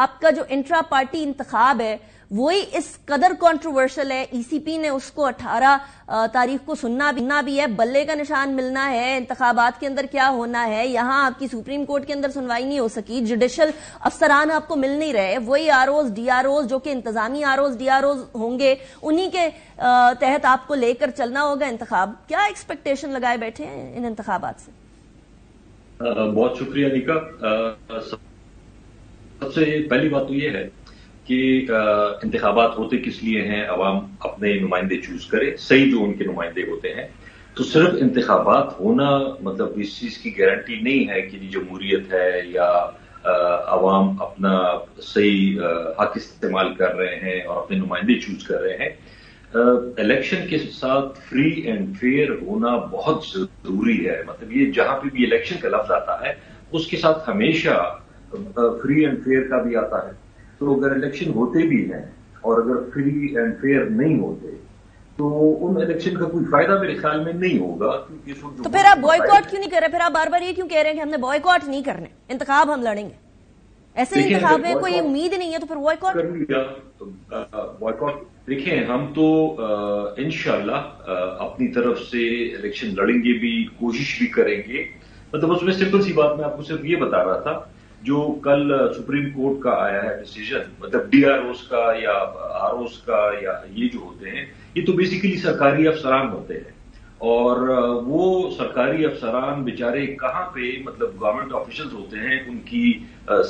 آپ کا جو انٹرا پارٹی انتخاب ہے وہی اس قدر کنٹروورشل ہے، ای سی پی نے اس کو 18 تاریخ کو سننا بھی ہے، بلے کا نشان ملنا ہے، انتخابات کے اندر کیا ہونا ہے، یہاں آپ کی سپریم کورٹ کے اندر سنوائی نہیں ہو سکی، جوڈیشل افسران آپ کو مل نہیں رہے، وہی R Os D R Os جو کہ انتظامی R Os D R Os ہوں گے، انہی کے تحت آپ کو لے کر چلنا ہوگا انتخاب. کیا ایکسپیکٹیشن لگائے بیٹھے ہیں ان انتخابات سے؟ بہت شکریہ نیکا. سب سے پہلی بات تو یہ ہے کہ انتخابات ہوتے کس لیے ہیں، عوام اپنے نمائندے چوز کرے، صحیح جو ان کے نمائندے ہوتے ہیں. تو صرف انتخابات ہونا مطلب اس چیز کی گارنٹی نہیں ہے کہ جمہوریت ہے یا عوام اپنا صحیح حق استعمال کر رہے ہیں اور اپنے نمائندے چوز کر رہے ہیں. الیکشن کے ساتھ فری اینڈ فیئر ہونا بہت ضروری ہے. مطلب یہ جہاں پہ بھی الیکشن کا لفظ آتا ہے اس کے ساتھ ہمیشہ فری اینڈ فیئر کا بھی آتا ہے. تو اگر الیکشن ہوتے بھی ہیں اور اگر فری اینڈ فیئر نہیں ہوتے تو ان الیکشن کا کوئی فائدہ میرے خیال میں نہیں ہوگا. تو پھر آپ بوائے کاٹ کیوں نہیں کر رہے؟ پھر آپ بار بار یہ کیوں کہہ رہے ہیں کہ ہم نے بوائے کاٹ نہیں کرنے، انتخاب ہم لڑیں گے؟ ایسے انتخاب میں کوئی امید نہیں ہے تو پھر بوائے کاٹ کر لیا. بوائے کاٹ دیکھیں، ہم تو انشاءاللہ اپنی طرف سے الیکشن لڑیں گے بھی، کوشش بھی کریں گے. مطلب اس میں سمپل سی بات میں آپ کو صرف یہ بتا رہا تھا، جو کل سپریم کورٹ کا آیا ہے ڈیسیژن، مطلب ڈی آر اوز کا یا آر اوز کا یا یہ جو ہوتے ہیں یہ تو بیسیکلی سرکاری افسران ہوتے ہیں. اور وہ سرکاری افسران بیچارے کہاں پہ مطلب گورنمنٹ آفیشلز ہوتے ہیں، ان کی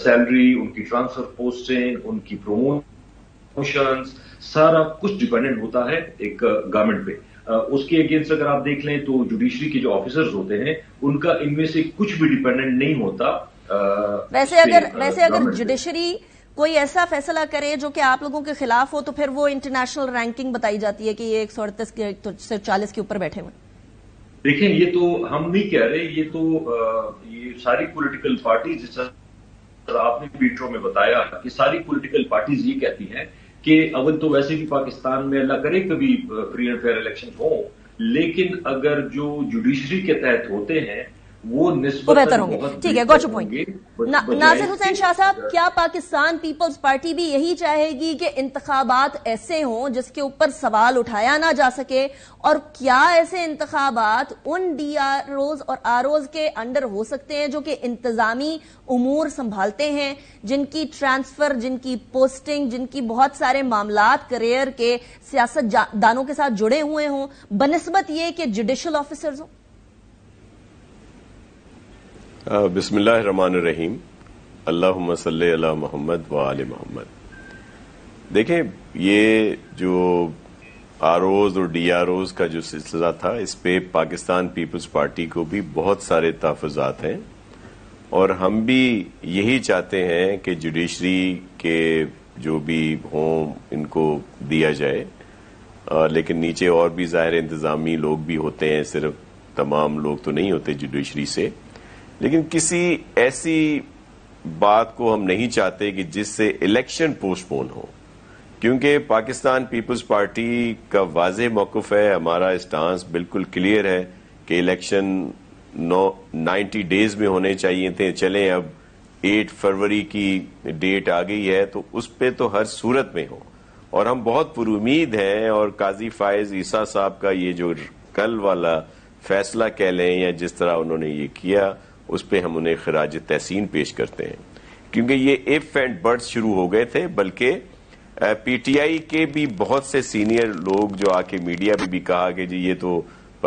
سیلری، ان کی ٹرانسفر پوسٹنگ، ان کی پروموشنز، سارا کچھ ڈیپینڈنٹ ہوتا ہے ایک گورنمنٹ پہ. اس کے اگینسٹ اگر آپ دیکھ لیں تو جوڈیشری کے جو آفیسرز ہوتے ہیں ان کا ان میں سے کچھ بھی ڈیپینڈنٹ نہیں ہوتا. ویسے اگر جوڈیشری کوئی ایسا فیصلہ کرے جو کہ آپ لوگوں کے خلاف ہو تو پھر وہ انٹرنیشنل رینکنگ بتائی جاتی ہے کہ یہ 138 سے 140 کے اوپر بیٹھے ہوئے. دیکھیں یہ تو ہم نہیں کہہ رہے، یہ تو یہ ساری پولیٹیکل پارٹیز، جس طرح آپ نے انٹرو میں بتایا کہ ساری پولیٹیکل پارٹیز یہ کہتی ہیں کہ اول تو ویسے بھی پاکستان میں اللہ کرے کبھی فری اینڈ فیئر الیکشن ہوں، لیکن اگر جو جوڈیشری کے تحت ہوتے ہیں وہ بہتر ہوں گے. ٹھیک ہے، گوٹ یور پوائنٹ. ناصر حسین شاہ صاحب، کیا پاکستان پیپلز پارٹی بھی یہی چاہے گی کہ انتخابات ایسے ہوں جس کے اوپر سوال اٹھایا نہ جا سکے؟ اور کیا ایسے انتخابات ان ڈی آر اوز اور آر اوز کے انڈر ہو سکتے ہیں جو کہ انتظامی امور سنبھالتے ہیں، جن کی ٹرانسفر، جن کی پوسٹنگ، جن کی بہت سارے معاملات کریئر کے سیاست دانوں کے ساتھ جڑے ہوئے ہوں، بنسبت یہ کہ جوڈیشل آفیسرز ہوں؟ بسم اللہ الرحمن الرحیم. اللہم صلی علی محمد و آل محمد. دیکھیں، یہ جو آر اوز اور ڈی آر اوز کا جو سلسلہ تھا، اس پہ پاکستان پیپلز پارٹی کو بھی بہت سارے تحفظات ہیں، اور ہم بھی یہی چاہتے ہیں کہ جوڈیشری کے جو بھی ہوں ان کو دیا جائے. لیکن نیچے اور بھی ظاہر انتظامی لوگ بھی ہوتے ہیں، صرف تمام لوگ تو نہیں ہوتے جوڈیشری سے. لیکن کسی ایسی بات کو ہم نہیں چاہتے کہ جس سے الیکشن پوسٹ پون ہو، کیونکہ پاکستان پیپلز پارٹی کا واضح موقف ہے، ہمارا اسٹانس بالکل کلیئر ہے کہ الیکشن 90 ڈیز میں ہونے چاہیے تھے. چلیں اب 8 فروری کی ڈیٹ آ گئی ہے تو اس پہ تو ہر صورت میں ہو. اور ہم بہت پر امید ہیں، اور قاضی فائز عیسیٰ صاحب کا یہ جو کل والا فیصلہ کہہ لیں یا جس طرح انہوں نے یہ کیا، اس پہ ہم انہیں خراج تحسین پیش کرتے ہیں. کیونکہ یہ ایف اینڈ بٹس شروع ہو گئے تھے، بلکہ پی ٹی آئی کے بھی بہت سے سینئر لوگ جو آ کے میڈیا پہ بھی کہا کہ جی یہ تو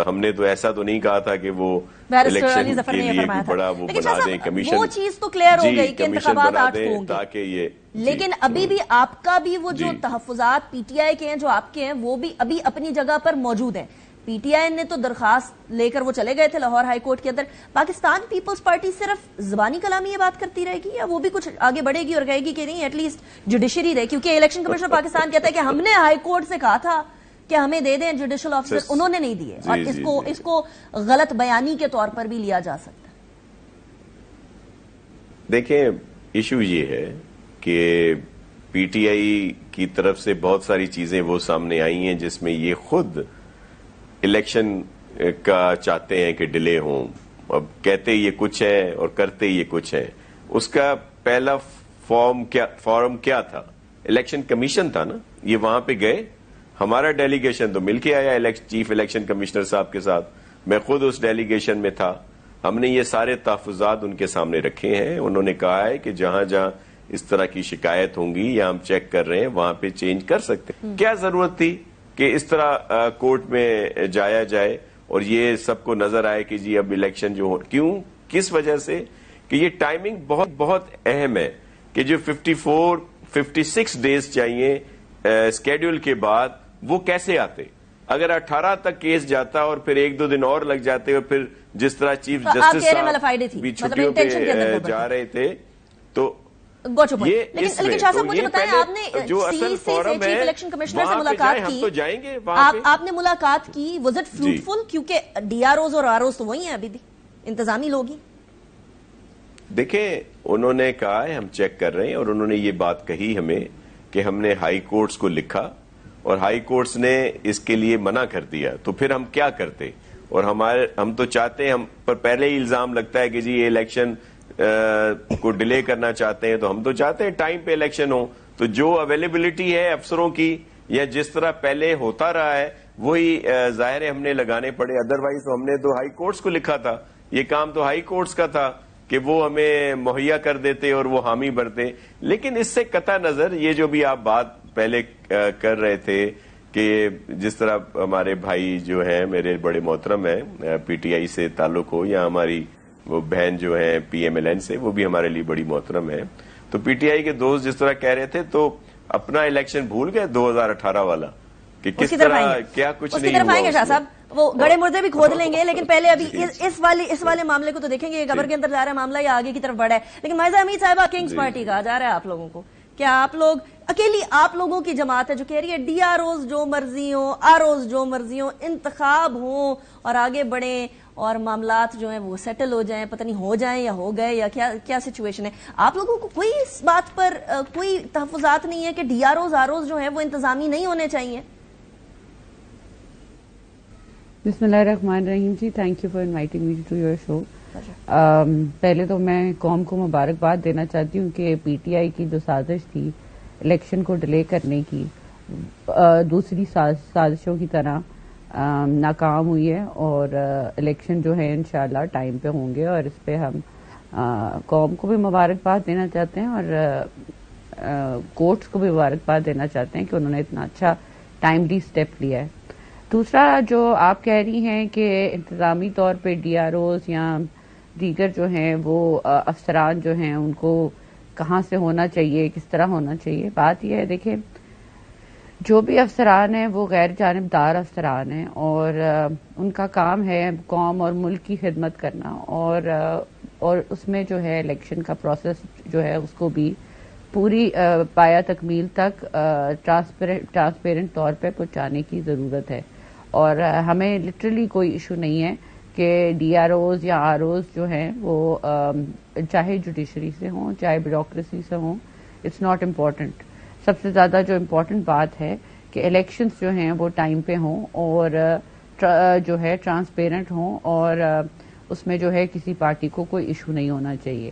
ہم نے تو ایسا تو نہیں کہا تھا کہ وہ الیکشن کے لیے بڑا وہ بنا دیں کمیشن. وہ چیز تو کلیئر ہو گئی کہ انتخابات 8 کو ہوں گے، تاکہ یہ لیکن ابھی بھی آپ کا بھی وہ جو تحفظات پی ٹی آئی کے ہیں جو آپ کے ہیں وہ بھی ابھی اپنی جگہ پر موجود ہیں. پی ٹی آئی نے تو درخواست لے کر وہ چلے گئے تھے لاہور ہائی کورٹ کے اندر. پاکستان پیپلز پارٹی صرف زبانی کلامی یہ بات کرتی رہے گی یا وہ بھی کچھ آگے بڑھے گی اور کہے گی کہ نہیں ایٹ لیسٹ جوڈیشری رہے؟ کیونکہ الیکشن کمیشن پاکستان کہتا ہے کہ ہم نے ہائی کورٹ سے کہا تھا کہ ہمیں دے دیں جوڈیشل آفیسر، انہوں نے نہیں دیے، اور اس کو غلط بیانی کے طور پر بھی لیا جا سکتا ہے. دیکھیں، ایشو یہ ہے کہ پی ٹی آئی کی طرف سے بہت ساری چیزیں وہ سامنے آئی ہیں جس میں یہ خود الیکشن کا چاہتے ہیں کہ ڈیلے ہوں. اب کہتے یہ کچھ ہے اور کرتے یہ کچھ ہے. اس کا پہلا فارم کیا تھا؟ الیکشن کمیشن تھا نا، یہ وہاں پہ گئے، ہمارا ڈیلیگیشن تو مل کے آیا چیف الیکشن کمشنر صاحب کے ساتھ، میں خود اس ڈیلیگیشن میں تھا، ہم نے یہ سارے تحفظات ان کے سامنے رکھے ہیں، انہوں نے کہا ہے کہ جہاں جہاں اس طرح کی شکایت ہوں گی یا ہم چیک کر رہے ہیں وہاں پہ چینج کر سکتے ہیں۔ کیا ضرورت تھی کہ اس طرح کورٹ میں جایا جائے اور یہ سب کو نظر آئے کہ جی اب الیکشن جو ہو، کیوں، کس وجہ سے؟ کہ یہ ٹائمنگ بہت بہت اہم ہے کہ جو 56 ڈیز چاہیے اسکیڈول کے بعد وہ کیسے آتے؟ اگر 18 تک کیس جاتا اور پھر 1-2 دن اور لگ جاتے اور پھر جس طرح چیف جسٹس صاحب بھی چھٹیوں پہ جا رہے تھے تو لیکن شاہ صاحب مجھے بتائیں، آپ نے چیف الیکشن کمشنر سے ملاقات کی، آپ نے ملاقات کی، واز اٹ فروٹفل؟ کیونکہ ڈی آر اوز اور آر اوز تو وہی ہیں ابھی بھی، انتظامی لوگ ہی۔ دیکھیں انہوں نے کہا ہے ہم چیک کر رہے ہیں، اور انہوں نے یہ بات کہی ہمیں کہ ہم نے ہائی کورٹس کو لکھا اور ہائی کورٹس نے اس کے لیے منع کر دیا، تو پھر ہم کیا کرتے؟ اور ہم تو چاہتے ہیں، ہم پر پہلے ہی الزام لگتا ہے کہ جی یہ الیکشن کو ڈیلے کرنا چاہتے ہیں، تو ہم تو چاہتے ہیں ٹائم پہ الیکشن ہو، تو جو اویلیبلٹی ہے افسروں کی یا جس طرح پہلے ہوتا رہا ہے وہی ظاہر ہے ہم نے لگانے پڑے، ادروائز تو ہم نے تو ہائی کورٹس کو لکھا تھا، یہ کام تو ہائی کورٹس کا تھا کہ وہ ہمیں مہیا کر دیتے اور وہ حامی بڑھتے۔ لیکن اس سے قطع نظر یہ جو بھی آپ بات پہلے کر رہے تھے کہ جس طرح ہمارے بھائی جو ہیں میرے بڑے محترم ہیں پی ٹی آئی سے تعلق ہو، یا ہماری وہ بہن جو ہیں پی ایم ایل این سے، وہ بھی ہمارے لیے بڑی محترم ہے، تو پی ٹی آئی کے دوست جس طرح کہہ رہے تھے تو اپنا الیکشن بھول گئے 2018 والا کہ کس طرح کیا کچھ نہیں ہوا۔ شاہ صاحب وہ گڑے مردے بھی کھود لیں گے، لیکن پہلے ابھی اس والے معاملے کو تو دیکھیں گے، قبر کے اندر جا رہا ہے معاملہ یا آگے کی طرف بڑھا ہے۔ لیکن مائزہ حمید صاحبہ، کنگز پارٹی کہا جا رہا ہے آپ لوگوں کو، کیا آپ لوگ اکیلی آپ لوگوں کی جماعت ہے جو کہہ رہی ہے ڈی آر اوز جو مرضی ہوں، آر اوز جو مرضی ہوں، انتخاب ہوں اور آگے بڑھیں اور معاملات جو ہیں وہ سیٹل ہو جائیں، پتہ نہیں ہو جائیں یا ہو گئے یا کیا سچویشن ہے؟ آپ لوگوں کو کوئی اس بات پر کوئی تحفظات نہیں ہے کہ D R Os R Os جو ہیں وہ انتظامی نہیں ہونے چاہیے؟ بسم اللہ الرحمن الرحیم جی، thank you for inviting me to your show. پہلے تو میں قوم کو مبارکباد دینا چاہتی ہوں کہ پی ٹی آئی کی جو سازش تھی الیکشن کو ڈیلے کرنے کی، دوسری سازشوں کی طرح ناکام ہوئی ہے، اور الیکشن جو ہے انشاءاللہ ٹائم پہ ہوں گے، اور اس پہ ہم قوم کو بھی مبارکباد دینا چاہتے ہیں اور کورٹس کو بھی مبارکباد دینا چاہتے ہیں کہ انہوں نے اتنا اچھا ٹائملی سٹیپ لیا ہے۔ دوسرا جو آپ کہہ رہی ہیں کہ انتظامی طور پہ ڈی آر اوز یا دیگر جو ہیں وہ افسران جو ہیں ان کو کہاں سے ہونا چاہیے، کس طرح ہونا چاہیے، بات یہ ہے دیکھیں جو بھی افسران ہیں وہ غیر جانبدار افسران ہیں، اور ان کا کام ہے قوم اور ملک کی خدمت کرنا، اور اس میں جو ہے الیکشن کا پروسیس جو ہے اس کو بھی پوری پایا تکمیل تک ٹرانسپیرنٹ طور پہ پہنچانے کی ضرورت ہے، اور ہمیں لٹرلی کوئی ایشو نہیں ہے کہ ڈی آر اوز یا آر اوز جو ہیں وہ چاہے جوڈیشری سے ہوں چاہے بیوروکریسی سے ہوں، اٹس ناٹ امپورٹنٹ۔ سب سے زیادہ جو امپورٹنٹ بات ہے کہ الیکشنز جو ہیں وہ ٹائم پہ ہوں اور جو ہے ٹرانسپیرنٹ ہوں، اور اس میں جو ہے کسی پارٹی کو کوئی ایشو نہیں ہونا چاہیے۔